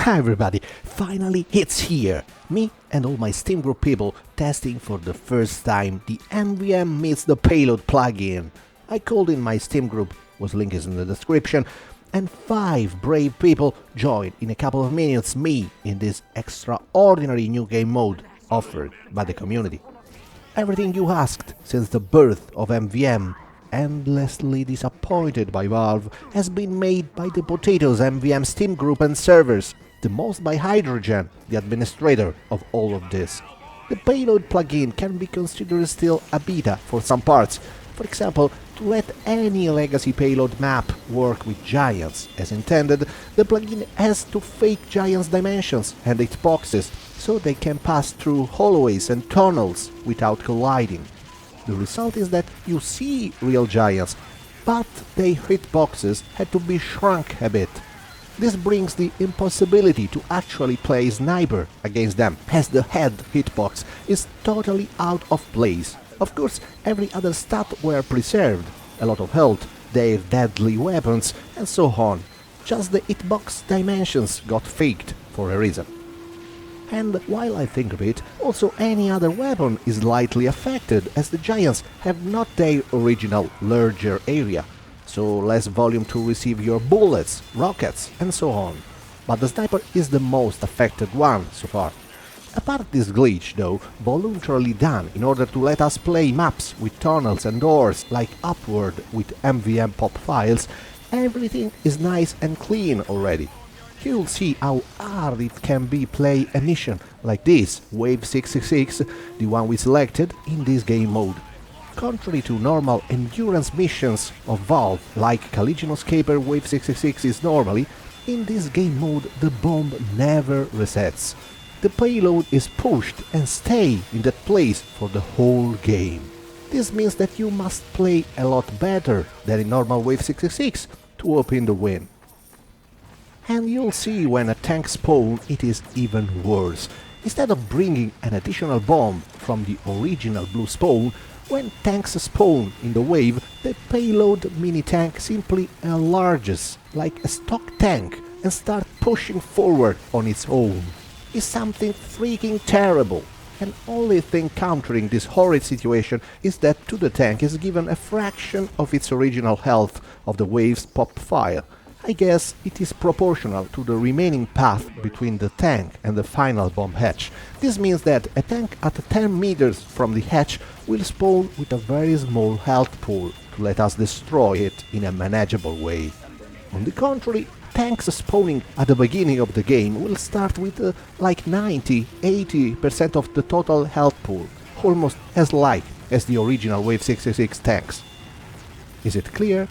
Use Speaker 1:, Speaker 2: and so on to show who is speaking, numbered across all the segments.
Speaker 1: Hi everybody, finally it's here! Me and all my Steam Group people testing for the first time the MvM meets the Payload plugin. I called in my Steam Group, whose link is in the description, and 5 brave people joined in a couple of minutes me in this extraordinary new game mode offered by the community. Everything you asked since the birth of MvM, endlessly disappointed by Valve, has been made by the Potatoes MvM Steam Group and servers, the most by Hydrogen, the administrator of all of this. The Payload plugin can be considered still a beta for some parts. For example, to let any legacy payload map work with giants as intended, the plugin has to fake giants' dimensions and hitboxes, so they can pass through hallways and tunnels without colliding. The result is that you see real giants, but their hitboxes had to be shrunk a bit. This brings the impossibility to actually play sniper against them, as the head hitbox is totally out of place. Of course, every other stat were preserved, a lot of health, their deadly weapons, and so on. Just the hitbox dimensions got faked for a reason. And while I think of it, also any other weapon is slightly affected, as the giants have not their original larger area, so less volume to receive your bullets, rockets, and so on. But the sniper is the most affected one so far. Apart this glitch, though, voluntarily done in order to let us play maps with tunnels and doors like Upward with MvM pop files, everything is nice and clean already. You'll see how hard it can be play a mission like this, Wave 666, the one we selected in this game mode. Contrary to normal endurance missions of Valve, like Collision Escaper Wave 666 is normally, in this game mode the bomb never resets. The payload is pushed and stay in that place for the whole game. This means that you must play a lot better than in normal Wave 666 to open the win. And you'll see when a tank spawns it is even worse. Instead of bringing an additional bomb from the original blue spawn, when tanks spawn in the wave, the payload mini-tank simply enlarges like a stock tank and starts pushing forward on its own. It's something freaking terrible. And only thing countering this horrid situation is that to the tank is given a fraction of its original health of the wave's pop file. I guess it is proportional to the remaining path between the tank and the final bomb hatch. This means that a tank at 10 meters from the hatch will spawn with a very small health pool to let us destroy it in a manageable way. On the contrary, tanks spawning at the beginning of the game will start with like 90–80% of the total health pool, almost as light as the original Wave 66 tanks. Is it clear?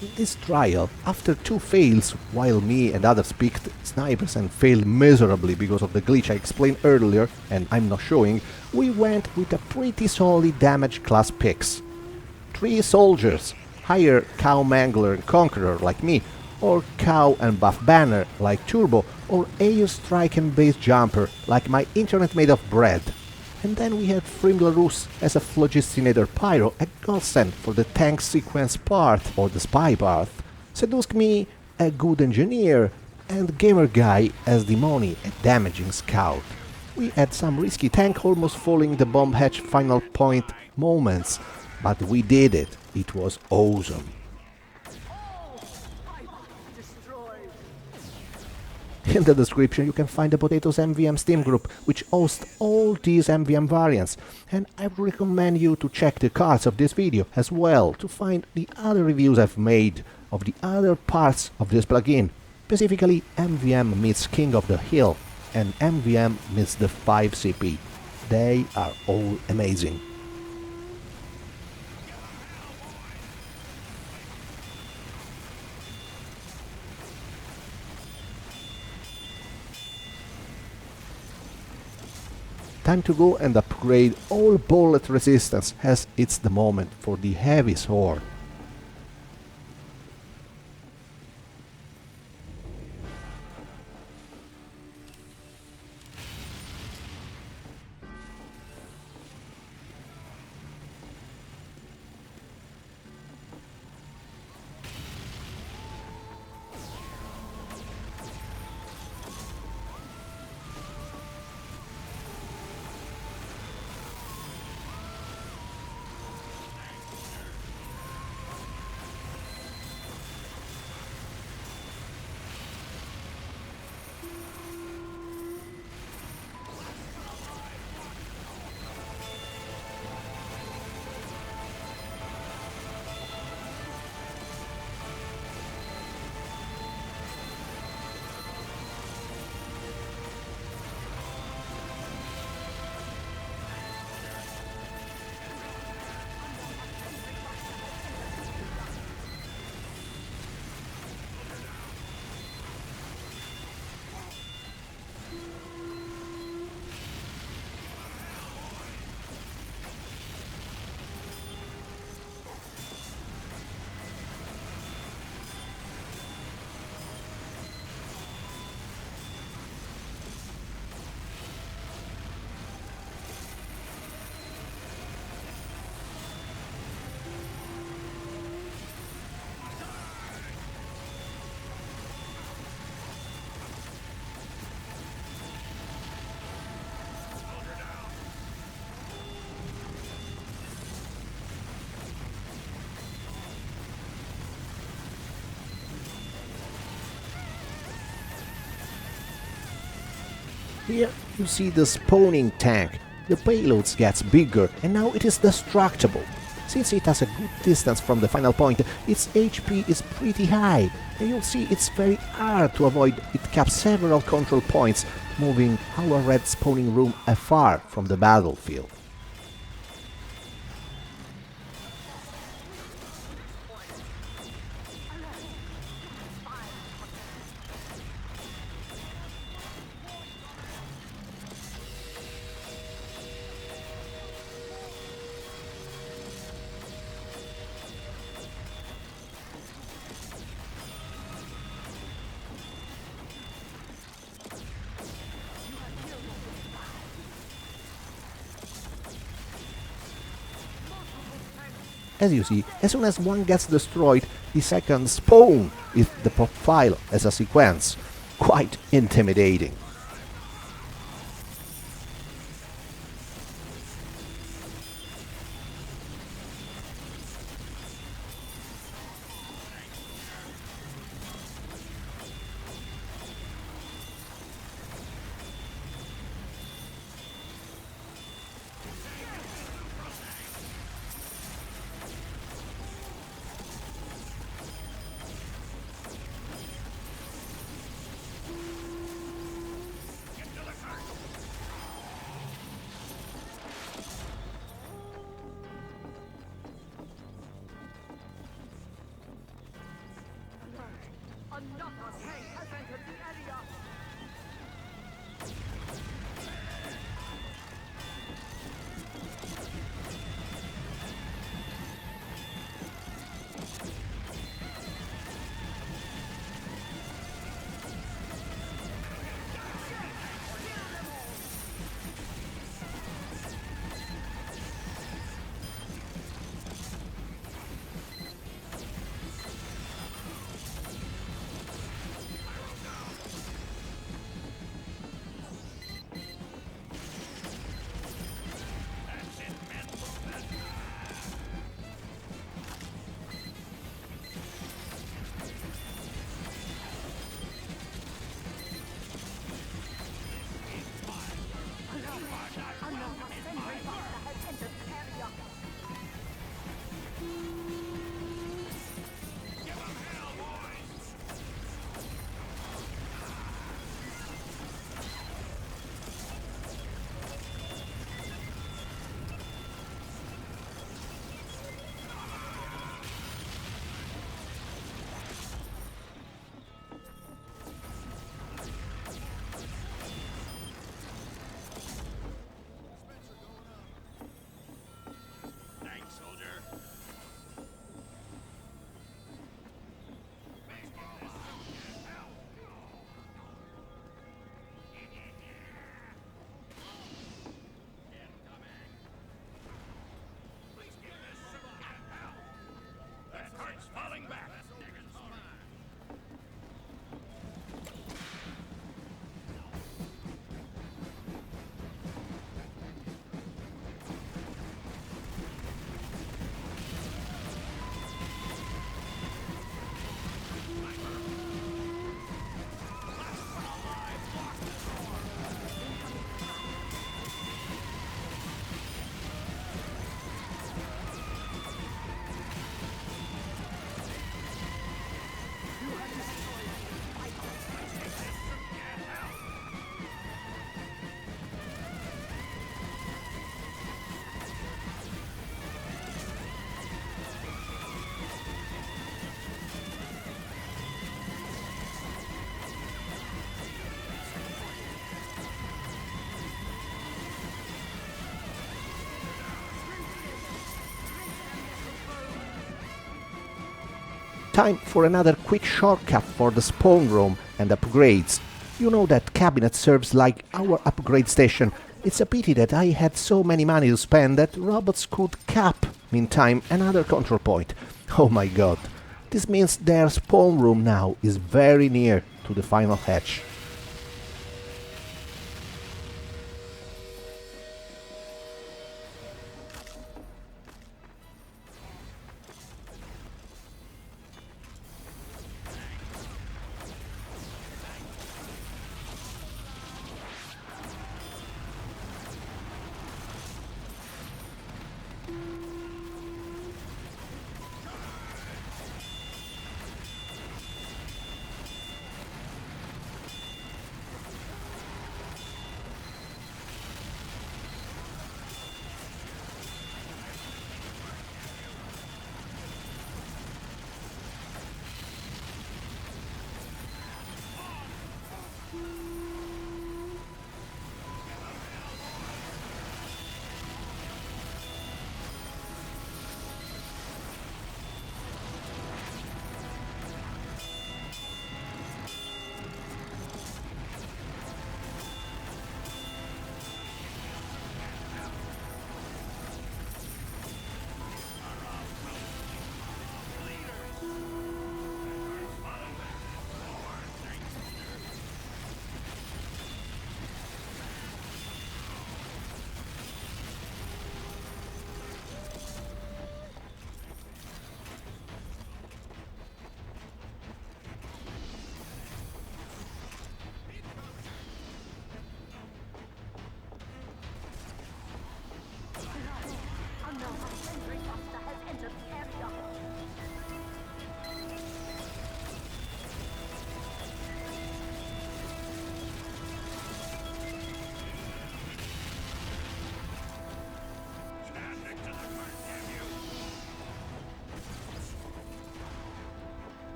Speaker 1: In this trial, after 2 fails, while me and others picked snipers and failed miserably because of the glitch I explained earlier and I'm not showing, we went with a pretty solid damage class picks. 3 soldiers, higher Cow Mangler and Conqueror like me, or Cow and Buff Banner like Turbo, or Air Strike and Base Jumper like my internet made of bread. And then we had Frimlarus as a Phlogistinator Pyro, a godsend for the tank sequence part, or the spy path, Sedusk me, a good engineer, and Gamer Guy as Demoni, a damaging scout. We had some risky tank almost falling the bomb hatch final point moments, but we did it. It was awesome. In the description you can find the Potatoes MvM Steam Group, which hosts all these MvM variants, and I recommend you to check the cards of this video as well to find the other reviews I've made of the other parts of this plugin, specifically MvM meets King of the Hill and MvM meets the 5CP. They are all amazing. Time to go and upgrade all bullet resistance, as it's the moment for the heavy sword. Here you see the spawning tank. The payload gets bigger and now it is destructible. Since it has a good distance from the final point, its HP is pretty high, and you'll see it's very hard to avoid. It caps several control points, moving our red spawning room afar from the battlefield. As you see, as soon as one gets destroyed, the second spawn if the profile as a sequence. Quite intimidating. Time for another quick shortcut for the spawn room and upgrades. You know that cabinet serves like our upgrade station. It's a pity that I had so many money to spend that robots could cap, meantime, another control point. Oh my god. This means their spawn room now is very near to the final hatch.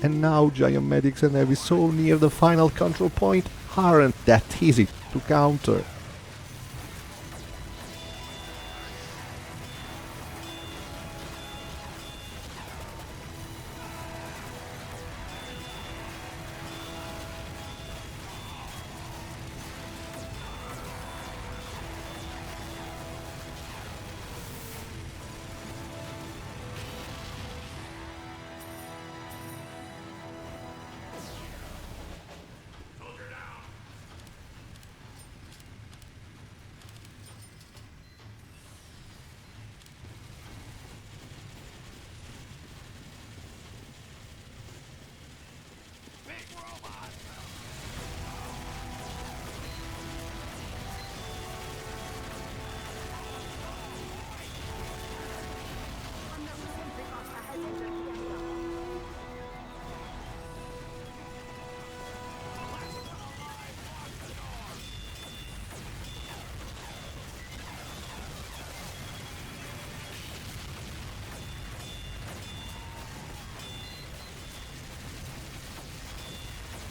Speaker 1: And now giant medics and heavy so near the final control point aren't that easy to counter.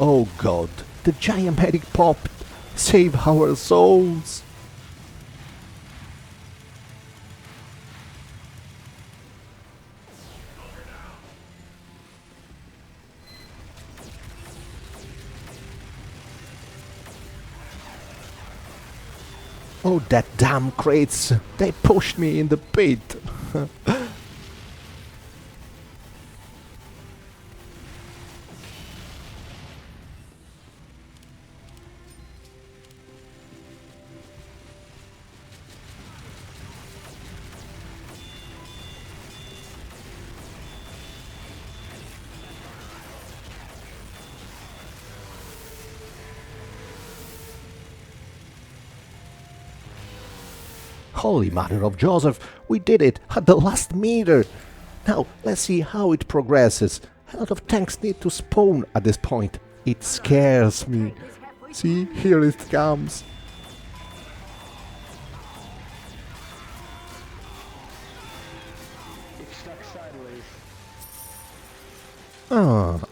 Speaker 1: Oh god, the giant medic popped! Save our souls! Oh, that damn crates! They pushed me in the pit! Holy Mother of Joseph, we did it at the last meter! Now, let's see how it progresses. A lot of tanks need to spawn at this point. It scares me. See, here it comes.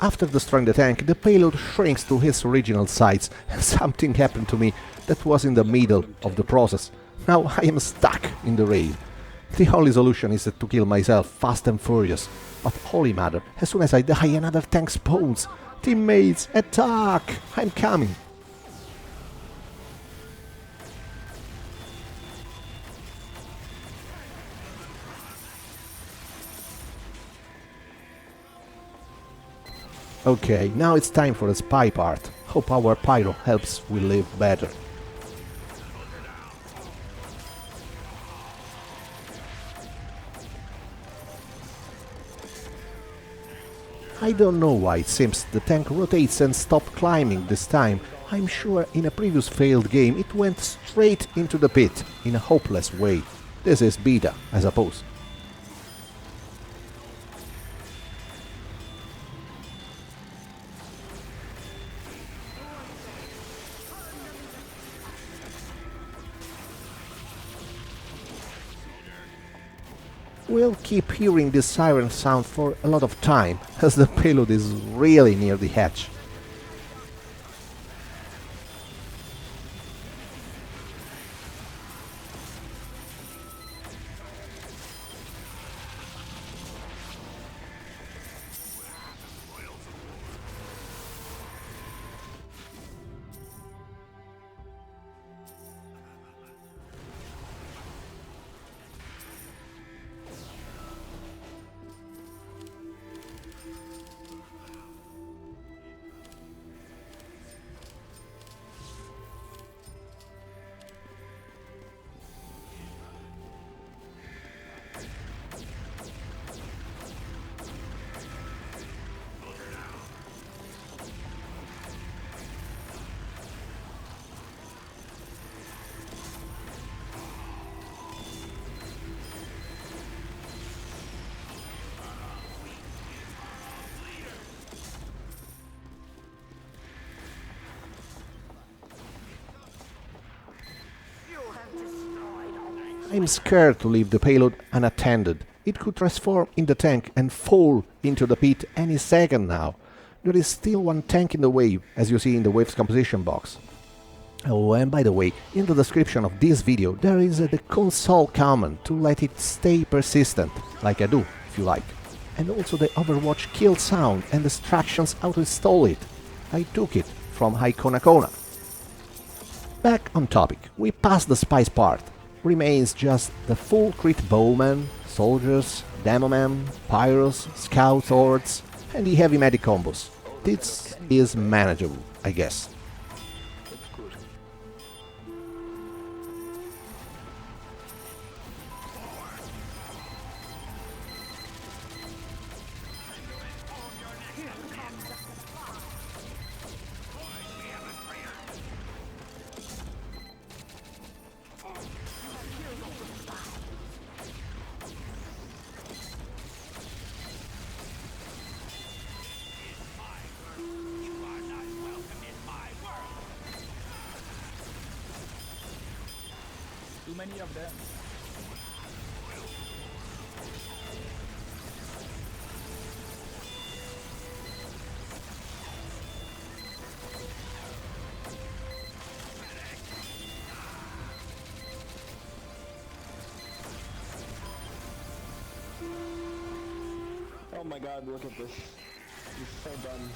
Speaker 1: After destroying the tank, the payload shrinks to its original size. Something happened to me that was in the middle of the process. Now I am stuck in the raid. The only solution is to kill myself fast and furious. But holy mother, as soon as I die another tank spawns. Teammates, attack! I'm coming. Okay, now it's time for the spy part. Hope our pyro helps we live better. I don't know why it seems the tank rotates and stops climbing this time. I'm sure in a previous failed game it went straight into the pit in a hopeless way. This is beta, I suppose. We'll keep hearing this siren sound for a lot of time, as the payload is really near the hatch. I'm scared to leave the payload unattended. It could transform in the tank and fall into the pit any second now. There is still one tank in the wave, as you see in the wave's composition box. Oh, and by the way, in the description of this video there is the console command to let it stay persistent, like I do, if you like. And also the Overwatch Killsound and instructions how to install it. I took it from Kona. Back on topic, we passed the spice part. Remains just the full crit bowman, soldiers, demoman, pyros, scout hordes, and the heavy medic combos. This is manageable, I guess.
Speaker 2: Too many of them.
Speaker 3: Oh my god, look at this. He's so done.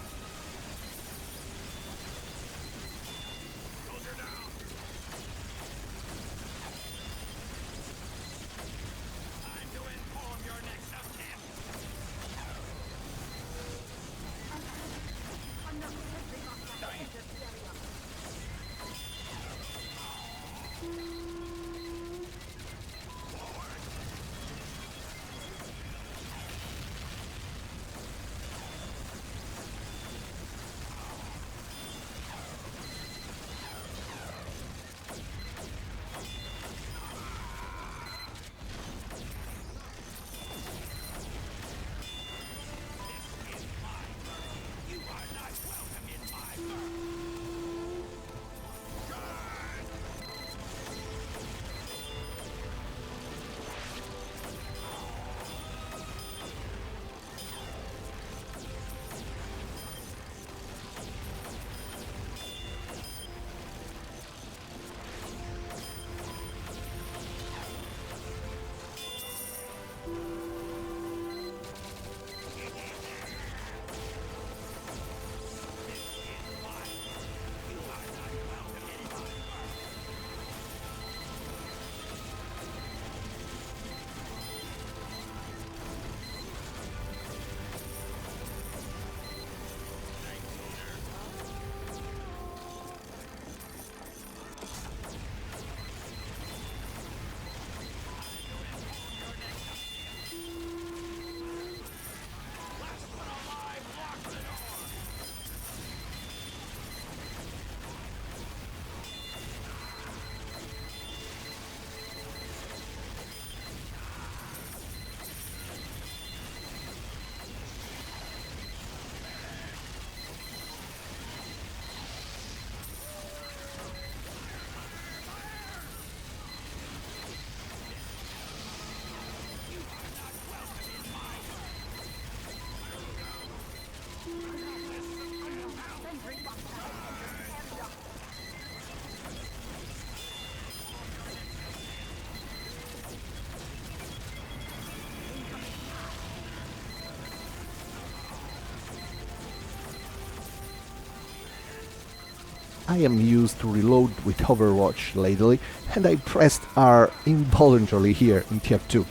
Speaker 1: I am used to reload with Overwatch lately, and I pressed R involuntarily here in TF2.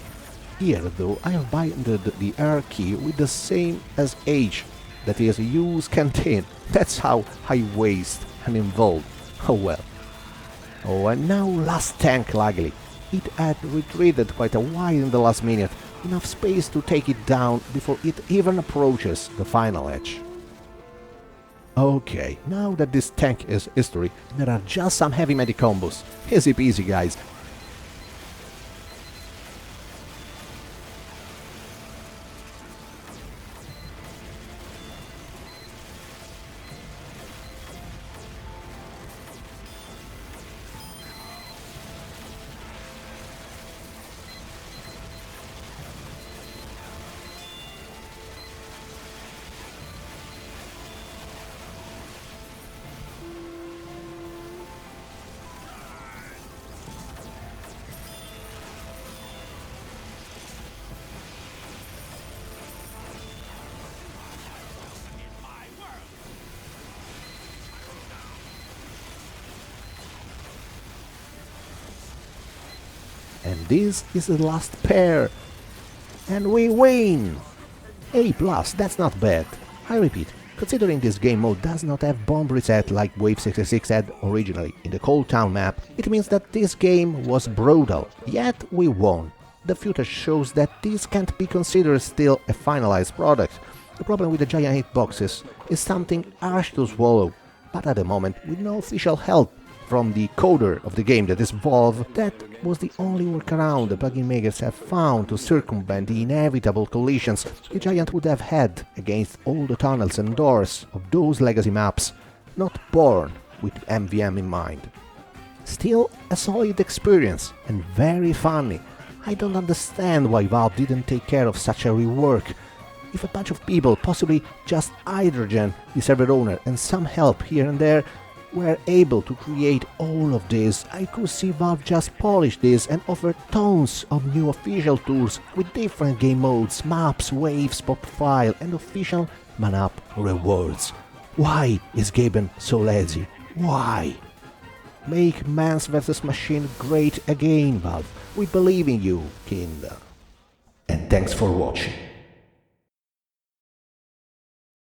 Speaker 1: Here though I have binded the R key with the same as H, that is use canteen. That's how I waste and involve. Oh well. Oh, and now last tank luckily. It had retreated quite a while in the last minute, enough space to take it down before it even approaches the final edge. Okay, now that this tank is history, there are just some heavy medic combos. Easy peasy, guys. And this is the last pair. And we win! A+, that's not bad. I repeat, considering this game mode does not have bomb reset like Wave 66 had originally in the Cold Town map, it means that this game was brutal, yet we won. The future shows that this can't be considered still a finalized product. The problem with the giant hitboxes is something harsh to swallow, but at the moment, with no official help from the coder of the game, that is Valve, that was the only workaround the plugin makers have found to circumvent the inevitable collisions the Giant would have had against all the tunnels and doors of those legacy maps, not born with MvM in mind. Still a solid experience and very funny. I don't understand why Valve didn't take care of such a rework. If a bunch of people, possibly just Hydrogen, the server owner, and some help here and there, were able to create all of this, I could see Valve just polish this and offer tons of new official tools with different game modes, maps, waves, pop file, and official man-up rewards. Why is Gaben so lazy? Why? Make Mans vs Machine great again, Valve. We believe in you, kind. And thanks for watching.